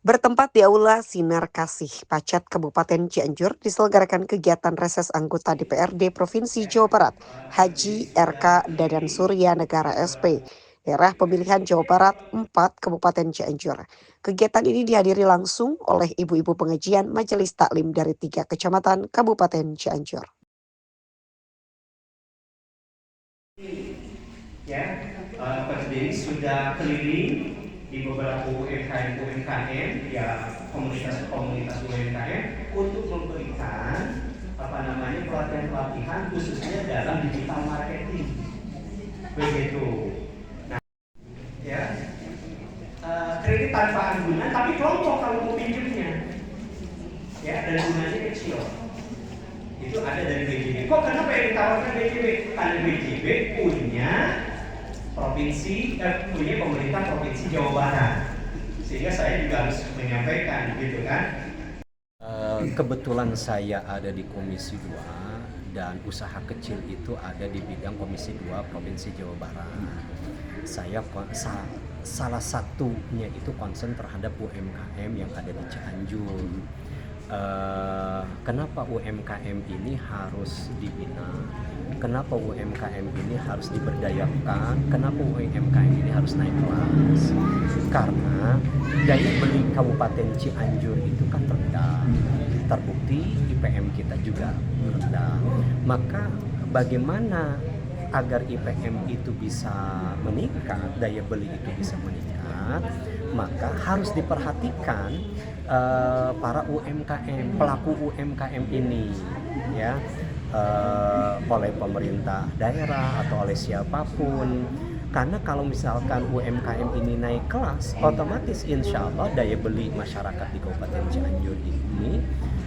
Bertempat di Aula Sinar Kasih, Pacet, Kabupaten Cianjur, diselenggarakan kegiatan reses anggota DPRD Provinsi Jawa Barat, Haji RK Dadan Surya Negara SP, daerah pemilihan Jawa Barat 4 Kabupaten Cianjur. Kegiatan ini dihadiri langsung oleh ibu-ibu pengajian Majelis Taklim dari 3 kecamatan Kabupaten Cianjur. Berdiri sudah keliling di beberapa UMKM ya, komunitas UMKM untuk memberikan pelatihan khususnya dalam digital marketing, begitu. Nah, ya, kredit tanpa anggunan tapi kelompok kalau mau pinjamnya, ya, dan bunganya kecil. Itu ada dari BJB. Kok kenapa yang ditawarkan BJB? Karena BJB punya pemerintah provinsi Jawa Barat, sehingga saya juga harus menyampaikan, gitu kan. Kebetulan saya ada di Komisi 2 dan usaha kecil itu ada di bidang Komisi 2 Provinsi Jawa Barat. Saya salah satunya itu concern terhadap UMKM yang ada di Cianjur. Kenapa UMKM ini harus dibina? Kenapa UMKM ini harus diberdayakan? Kenapa UMKM ini harus naik kelas? Karena daya beli Kabupaten Cianjur itu kan rendah. Terbukti IPM kita juga rendah. Maka bagaimana agar IPM itu bisa meningkat, daya beli itu bisa meningkat, maka harus diperhatikan para UMKM, pelaku UMKM ini, ya, oleh pemerintah daerah atau oleh siapapun. Karena kalau misalkan UMKM ini naik kelas, otomatis insya Allah daya beli masyarakat di Kabupaten Cianjur ini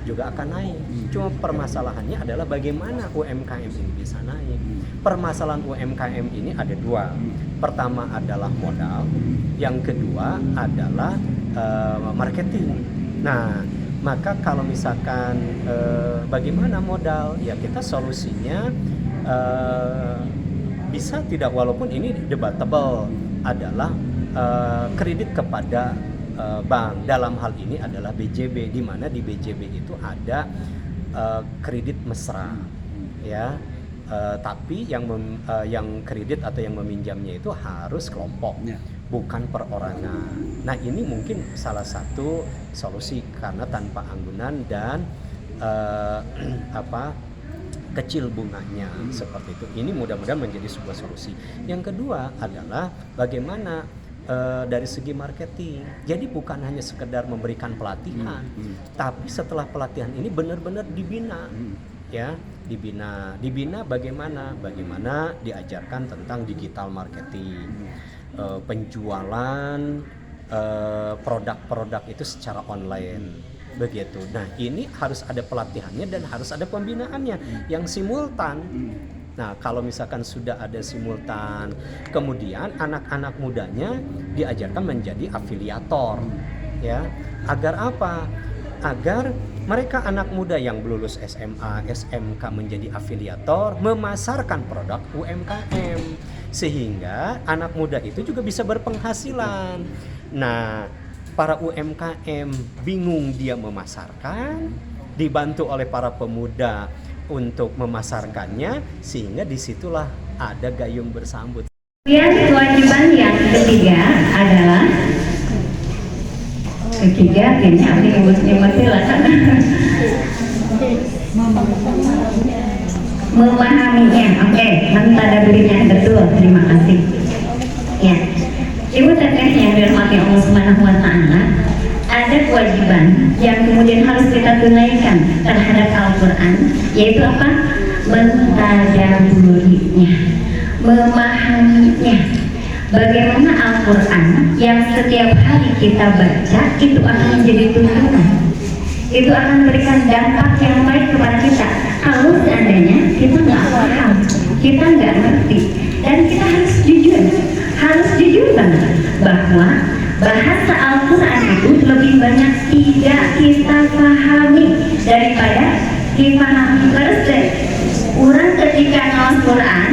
juga akan naik. Cuma permasalahannya adalah bagaimana UMKM ini bisa naik. Permasalahan UMKM ini ada dua. Pertama adalah modal, yang kedua adalah marketing. Nah, maka kalau misalkan bagaimana modal, ya kita solusinya bisa tidak, walaupun ini debatable, adalah kredit kepada bank. Dalam hal ini adalah BJB, di mana di BJB itu ada kredit mesra, ya. Tapi yang kredit atau yang meminjamnya itu harus kelompok, bukan perorangan. Nah, ini mungkin salah satu solusi karena tanpa anggunan dan kecil bunganya seperti itu. Ini mudah-mudahan menjadi sebuah solusi. Yang kedua adalah bagaimana dari segi marketing. Jadi bukan hanya sekedar memberikan pelatihan, tapi setelah pelatihan ini benar-benar dibina, ya, dibina bagaimana diajarkan tentang digital marketing, penjualan produk-produk itu secara online, begitu. Nah, ini harus ada pelatihannya dan harus ada pembinaannya yang simultan. Nah, kalau misalkan sudah ada simultan, kemudian anak-anak mudanya diajarkan menjadi afiliator, ya. Agar apa? Agar mereka anak muda yang lulus SMA, SMK menjadi afiliator, memasarkan produk UMKM, sehingga anak muda itu juga bisa berpenghasilan. Nah, para UMKM bingung dia memasarkan, dibantu oleh para pemuda untuk memasarkannya, sehingga disitulah ada gayung bersambut. Kewajiban yang ketiga adalah memahaminya. Oke, mentadaburinya, betul, terima kasih. Ya, Ibu Teteh yang dirahmati Allah Subhanahu wa Ta'ala, ada kewajiban yang kemudian harus kita tunaikan terhadap Al-Quran, yaitu apa? Mentadaburinya, memahaminya. Bagaimana Al-Quran yang setiap hari kita baca itu akan menjadi tuntunan, itu akan memberikan dampak yang baik kepada kita. Kalau seandainya kita nggak paham, kita nggak ngerti, dan kita harus jujur banget bahwa bahasa Al-Quran itu lebih banyak tidak kita pahami daripada dipahami. Terus orang ketika ngawas Quran